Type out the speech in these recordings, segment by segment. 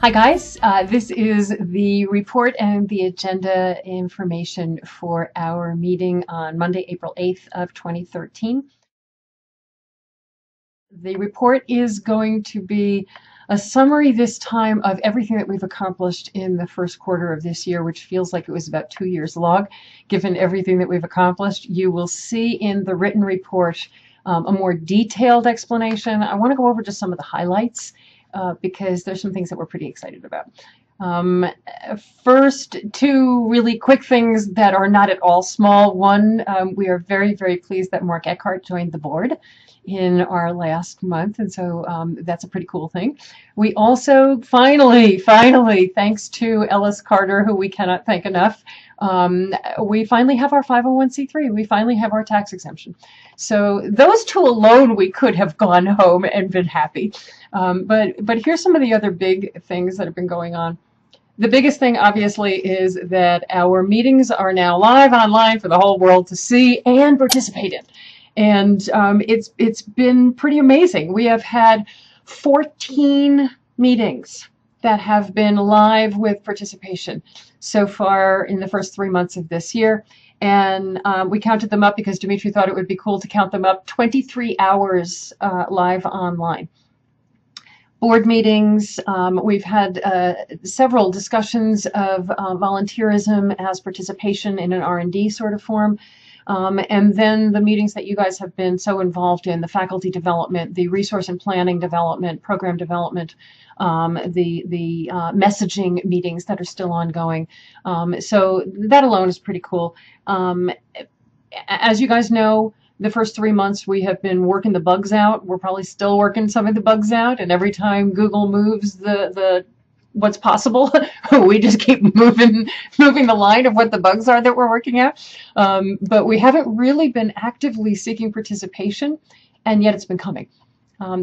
Hi guys, this is the report and the agenda information for our meeting on Monday, April 8th of 2013. The report is going to be a summary this time of everything that we've accomplished in the first quarter of this year, which feels like it was about 2 years long, given everything that we've accomplished. You will see in the written report a more detailed explanation. I want to go over just some of the highlights because there's some things that we're pretty excited about. Um, First, two really quick things that are not at all small. One, we are very, very pleased that Mark Eckhart joined the board in our last month, and so that's a pretty cool thing. We also finally, thanks to Ellis Carter, who we cannot thank enough, we finally have our 501c3. We finally have our tax exemption. So those two alone, we could have gone home and been happy. But here's some of the other big things that have been going on. The biggest thing, obviously, is that our meetings are now live online for the whole world to see and participate in. And it's been pretty amazing. We have had 14 meetings that have been live with participation so far in the first 3 months of this year. And we counted them up because Dimitri thought it would be cool to count them up. 23 hours live online. Board meetings, we've had several discussions of volunteerism as participation in an R&D sort of form. And then the meetings that you guys have been so involved in, the faculty development, the resource and planning development, program development, the messaging meetings that are still ongoing. So that alone is pretty cool. As you guys know, the first 3 months we have been working the bugs out. We're probably still working some of the bugs out, and every time Google moves the what's possible, we just keep moving the line of what the bugs are that we're working out. But we haven't really been actively seeking participation, and yet it's been coming.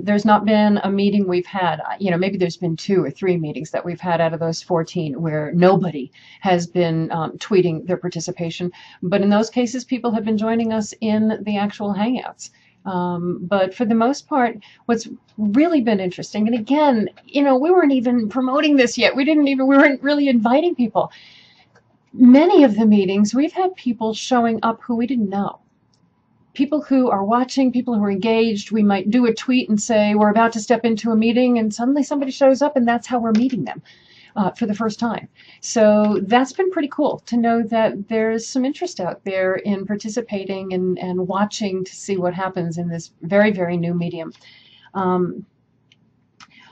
There's not been a meeting we've had, maybe there's been 2 or 3 meetings that we've had out of those 14 where nobody has been tweeting their participation. But in those cases, people have been joining us in the actual Hangouts. But for the most part, what's really been interesting, and again, we weren't even promoting this yet. We weren't really inviting people. Many of the meetings, we've had people showing up who we didn't know. People who are watching, people who are engaged. We might do a tweet and say, we're about to step into a meeting, and suddenly somebody shows up, and that's how we're meeting them for the first time. So that's been pretty cool to know that there's some interest out there in participating and watching to see what happens in this very, very new medium.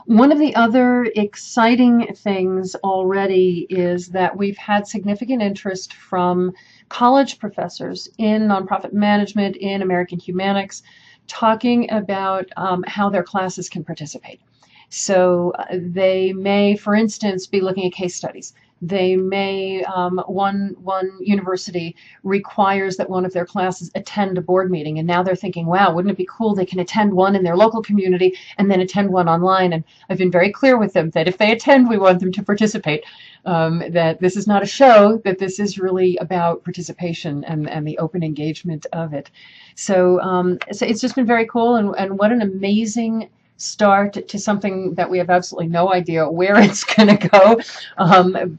One of the other exciting things already is that we've had significant interest from college professors in nonprofit management, in American humanics, talking about how their classes can participate. So they may, for instance, be looking at case studies. They may, one university requires that one of their classes attend a board meeting, and now they're thinking, wow, wouldn't it be cool they can attend one in their local community and then attend one online. And I've been very clear with them that if they attend, we want them to participate, that this is not a show, that this is really about participation and the open engagement of it. So, so it's just been very cool, and what an amazing start to something that we have absolutely no idea where it's going to go.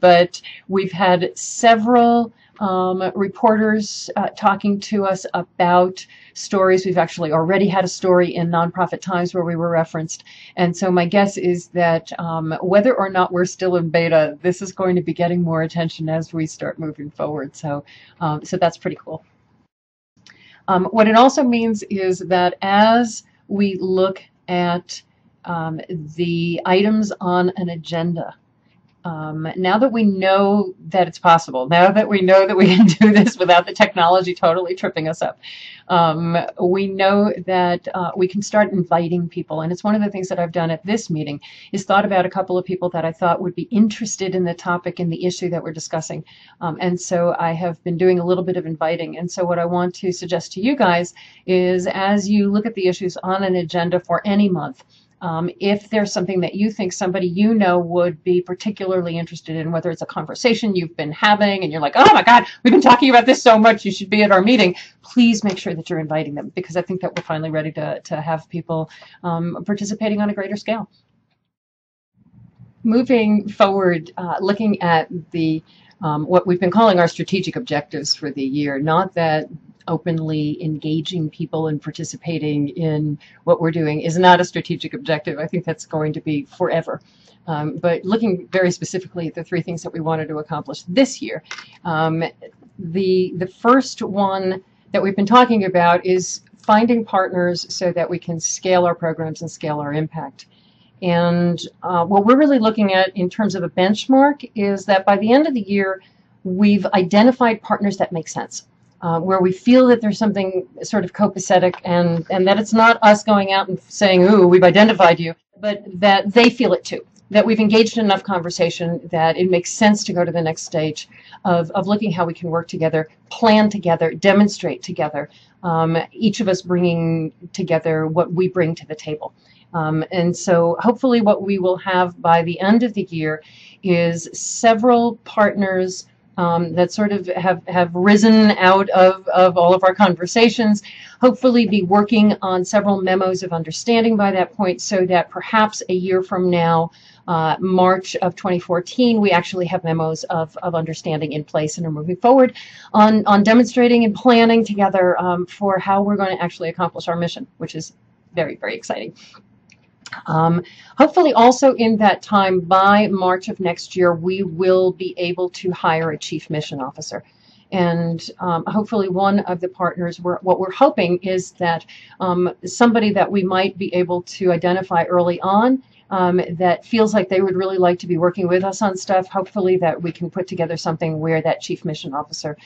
But we've had several reporters talking to us about stories. We've actually already had a story in Nonprofit Times where we were referenced. And so my guess is that whether or not we're still in beta, this is going to be getting more attention as we start moving forward. So, so that's pretty cool. What it also means is that as we look at the items on an agenda, now that we know that it's possible, now that we know that we can do this without the technology totally tripping us up, we know that we can start inviting people. And it's one of the things that I've done at this meeting is thought about a couple of people that I thought would be interested in the topic and the issue that we're discussing. And so I have been doing a little bit of inviting. And so what I want to suggest to you guys is, as you look at the issues on an agenda for any month, if there's something that you think somebody you know would be particularly interested in, whether it's a conversation you've been having and you're like, oh my God, we've been talking about this so much, you should be at our meeting, please make sure that you're inviting them, because I think that we're finally ready to have people participating on a greater scale. moving forward, looking at the what we've been calling our strategic objectives for the year, not that openly engaging people and participating in what we're doing is not a strategic objective. I think that's going to be forever. But looking very specifically at the three things that we wanted to accomplish this year, the first one that we've been talking about is finding partners so that we can scale our programs and scale our impact. And what we're really looking at in terms of a benchmark is that by the end of the year, we've identified partners that make sense, where we feel that there's something sort of copacetic and that it's not us going out and saying, ooh, we've identified you, but that they feel it too, that we've engaged in enough conversation that it makes sense to go to the next stage of looking how we can work together, plan together, demonstrate together, each of us bringing together what we bring to the table. And so hopefully what we will have by the end of the year is several partners that sort of have risen out of all of our conversations, hopefully be working on several memos of understanding by that point so that perhaps a year from now, March of 2014, we actually have memos of understanding in place and are moving forward on demonstrating and planning together for how we're going to actually accomplish our mission, which is very, very exciting. Hopefully also in that time, by March of next year, we will be able to hire a chief mission officer. And hopefully one of the partners, what we're hoping is that somebody that we might be able to identify early on that feels like they would really like to be working with us on stuff, hopefully that we can put together something where that chief mission officer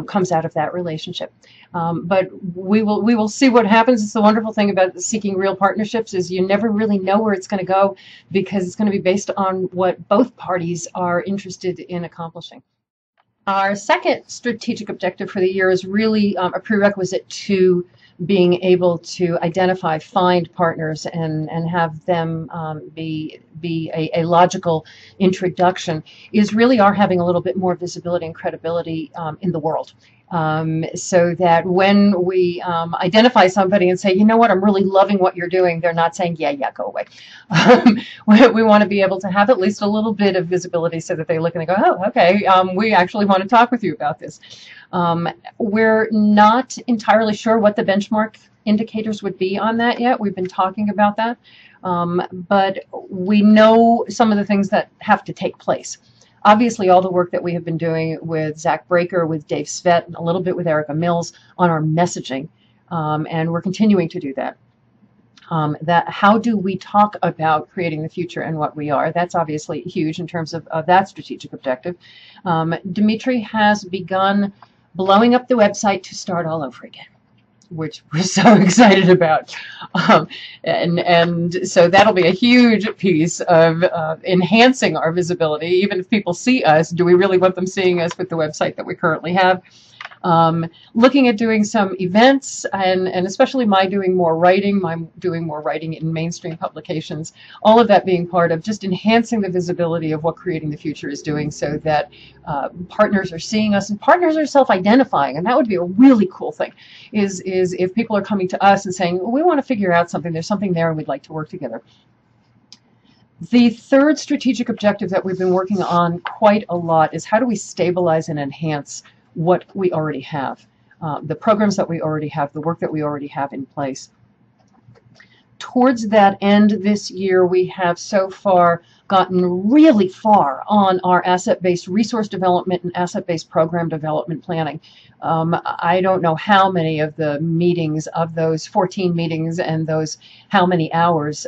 comes out of that relationship. But we will see what happens. It's the wonderful thing about seeking real partnerships is you never really know where it's going to go because it's going to be based on what both parties are interested in accomplishing. Our second strategic objective for the year is really a prerequisite to being able to identify, find partners and have them be a logical introduction, is really our having a little bit more visibility and credibility in the world. So that when we identify somebody and say, you know what, I'm really loving what you're doing, they're not saying, yeah, go away. We want to be able to have at least a little bit of visibility so that they look and they go, oh, okay, we actually want to talk with you about this. We're not entirely sure what the benchmark indicators would be on that yet. We've been talking about that, but we know some of the things that have to take place. Obviously, all the work that we have been doing with Zach Breaker, with Dave Svet, and a little bit with Erica Mills on our messaging, and we're continuing to do that. That how do we talk about creating the future and what we are? That's obviously huge in terms of that strategic objective. Dimitri has begun blowing up the website to start all over again, which we're so excited about. And so that'll be a huge piece of enhancing our visibility. Even if people see us, do we really want them seeing us with the website that we currently have? Looking at doing some events and especially my doing more writing in mainstream publications, all of that being part of just enhancing the visibility of what Creating the Future is doing so that partners are seeing us and partners are self-identifying. And that would be a really cool thing is if people are coming to us and saying, well, we want to figure out something, there's something there and we'd like to work together. The third strategic objective that we've been working on quite a lot is how do we stabilize and enhance what we already have, the programs that we already have, the work that we already have in place. Towards that end this year, we have so far gotten really far on our asset-based resource development and asset-based program development planning. I don't know how many of the meetings of those 14 meetings and those how many hours,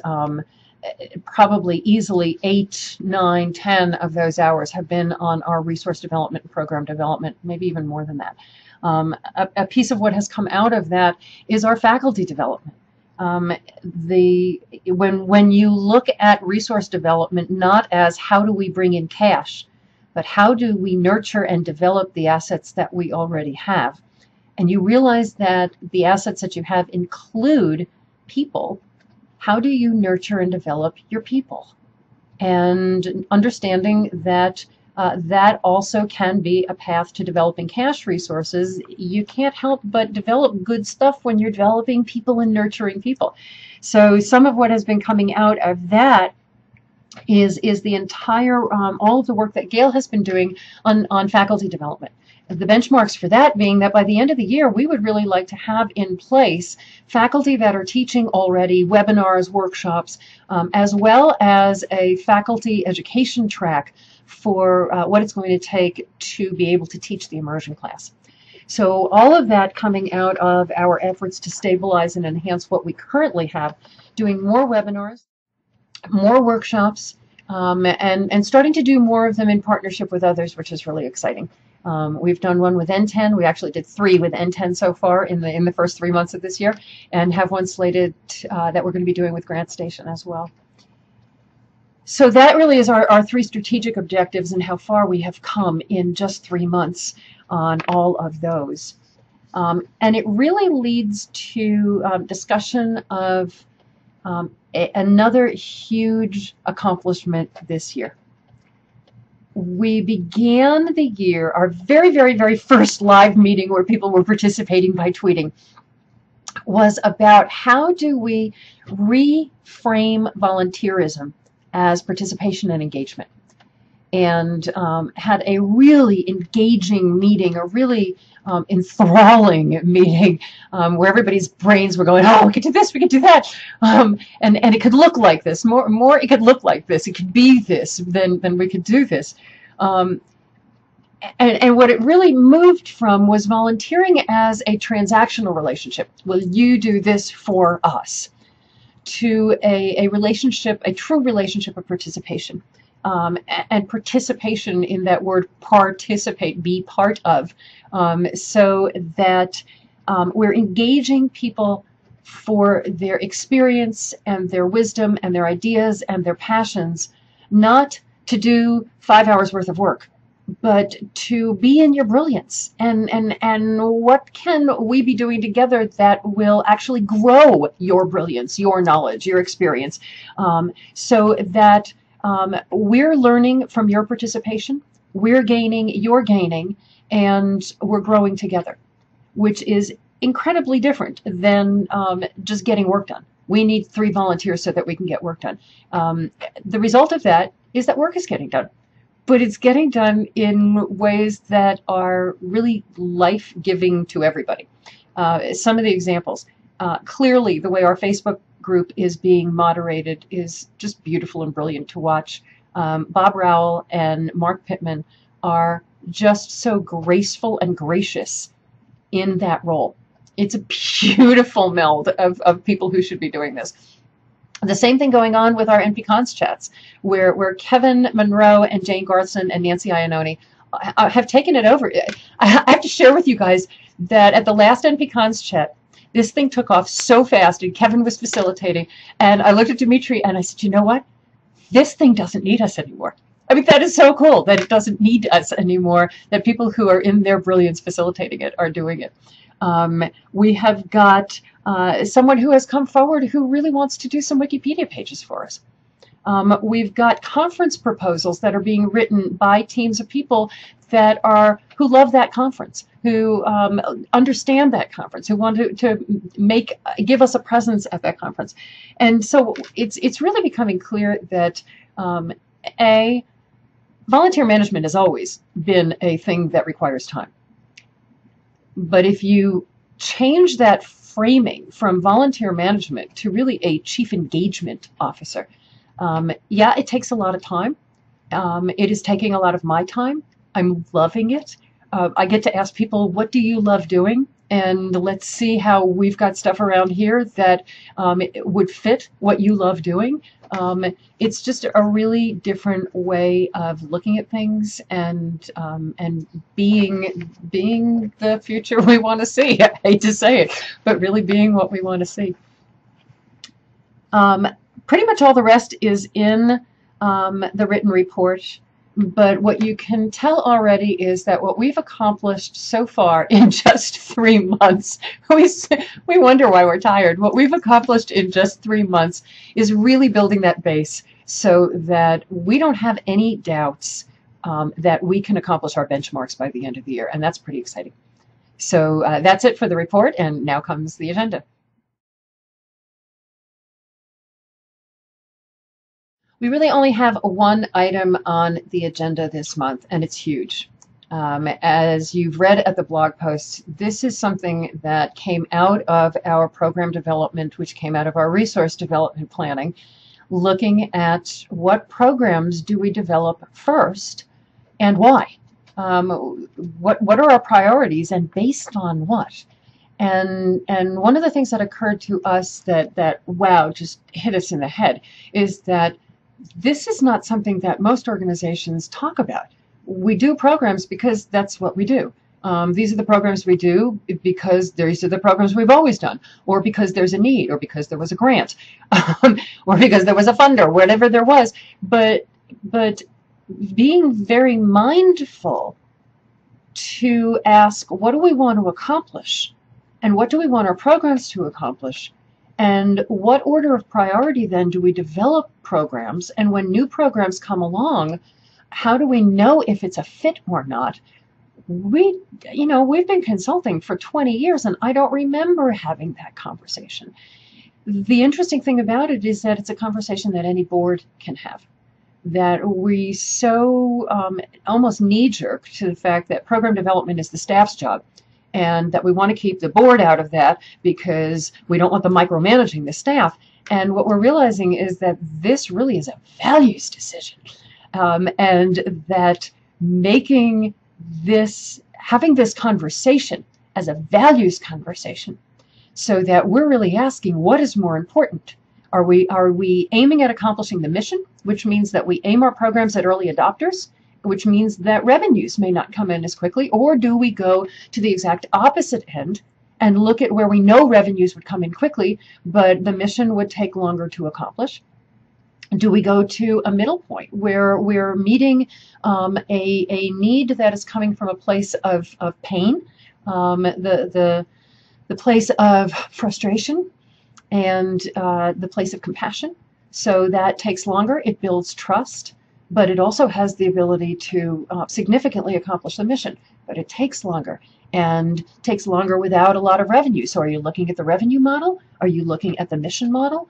probably easily 8, 9, 10 of those hours have been on our resource development and program development, maybe even more than that. A piece of what has come out of that is our faculty development. When you look at resource development not as how do we bring in cash, but how do we nurture and develop the assets that we already have, and you realize that the assets that you have include people, how do you nurture and develop your people? And understanding that that also can be a path to developing cash resources. You can't help but develop good stuff when you're developing people and nurturing people. So some of what has been coming out of that is the entire, all of the work that Gail has been doing on faculty development. The benchmarks for that being that by the end of the year, we would really like to have in place faculty that are teaching already, webinars, workshops, as well as a faculty education track for what it's going to take to be able to teach the immersion class. So all of that coming out of our efforts to stabilize and enhance what we currently have, doing more webinars, more workshops, and starting to do more of them in partnership with others, which is really exciting. We've done one with NTEN. We actually did 3 with NTEN so far in the first 3 months of this year, and have one slated that we're going to be doing with GrantStation as well. So that really is our 3 strategic objectives and how far we have come in just 3 months on all of those. And it really leads to discussion of another huge accomplishment this year. We began the year, our very, very, very first live meeting where people were participating by tweeting, was about how do we reframe volunteerism as participation and engagement. And had a really engaging meeting, a really enthralling meeting where everybody's brains were going, oh, we could do this, we could do that, and it could look like this, more it could look like this, it could be this, then we could do this. And what it really moved from was volunteering as a transactional relationship. Will you do this for us? To a relationship, a true relationship of participation. And participation in that word participate, be part of, so that we're engaging people for their experience and their wisdom and their ideas and their passions, not to do 5 hours worth of work, but to be in your brilliance. And what can we be doing together that will actually grow your brilliance, your knowledge, your experience, so that we're learning from your participation, we're gaining, you're gaining, and we're growing together, which is incredibly different than just getting work done. We need 3 volunteers so that we can get work done. The result of that is that work is getting done, but it's getting done in ways that are really life-giving to everybody. Some of the examples, clearly the way our Facebook group is being moderated is just beautiful and brilliant to watch. Bob Rowell and Mark Pittman are just so graceful and gracious in that role. It's a beautiful meld of people who should be doing this. The same thing going on with our NPCons chats, where Kevin Monroe and Jane Garson and Nancy Iannone have taken it over. I have to share with you guys that at the last NPCons chat, this thing took off so fast, and Kevin was facilitating, and I looked at Dimitri and I said, you know what? This thing doesn't need us anymore. I mean, that is so cool that it doesn't need us anymore, that people who are in their brilliance facilitating it are doing it. We have got someone who has come forward who really wants to do some Wikipedia pages for us. We've got conference proposals that are being written by teams of people that who love that conference, who understand that conference, who want to give us a presence at that conference. And so it's really becoming clear that volunteer management has always been a thing that requires time. But if you change that framing from volunteer management to really a chief engagement officer, yeah, it takes a lot of time. It is taking a lot of my time. I'm loving it. I get to ask people, what do you love doing? And let's see how we've got stuff around here that would fit what you love doing. It's just a really different way of looking at things and being the future we want to see. I hate to say it, but really being what we want to see. Pretty much all the rest is in the written report. But what you can tell already is that what we've accomplished so far in just 3 months, we wonder why we're tired. What we've accomplished in just 3 months is really building that base so that we don't have any doubts that we can accomplish our benchmarks by the end of the year. And that's pretty exciting. So that's it for the report. And now comes the agenda. We really only have one item on the agenda this month, and it's huge. As you've read at the blog post, this is something that came out of our program development, which came out of our resource development planning, looking at what programs do we develop first and why. What are our priorities and based on what? And one of the things that occurred to us that wow, just hit us in the head is that this is not something that most organizations talk about. We do programs because that's what we do. These are the programs we do because these are the programs we've always done, or because there's a need, or because there was a grant, or because there was a funder, whatever there was. But being very mindful to ask, what do we want to accomplish? And what do we want our programs to accomplish? And what order of priority then do we develop programs? And when new programs come along, how do we know if it's a fit or not? We've been consulting for 20 years, and I don't remember having that conversation. The interesting thing about it is that it's a conversation that any board can have. That we so almost knee-jerk to the fact that program development is the staff's job, and that we want to keep the board out of that because we don't want them micromanaging the staff. And what we're realizing is that this really is a values decision, and that having this conversation as a values conversation, so that we're really asking what is more important. Are we aiming at accomplishing the mission, which means that we aim our programs at early adopters, which means that revenues may not come in as quickly, or do we go to the exact opposite end and look at where we know revenues would come in quickly, but the mission would take longer to accomplish? Do we go to a middle point where we're meeting a need that is coming from a place of pain, the place of frustration, and the place of compassion? So that takes longer. It builds trust, but it also has the ability to significantly accomplish the mission. But it takes longer, and takes longer without a lot of revenue. So are you looking at the revenue model? Are you looking at the mission model?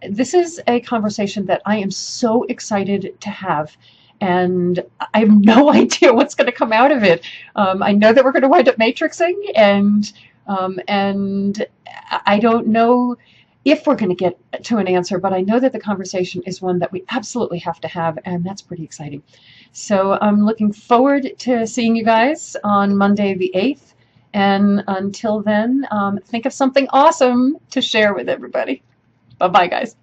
This is a conversation that I am so excited to have, and I have no idea what's going to come out of it. I know that we're going to wind up matrixing, and I don't know if we're going to get to an answer, but I know that the conversation is one that we absolutely have to have, and that's pretty exciting. So I'm looking forward to seeing you guys on Monday the 8th, and until then, think of something awesome to share with everybody. Bye-bye, guys.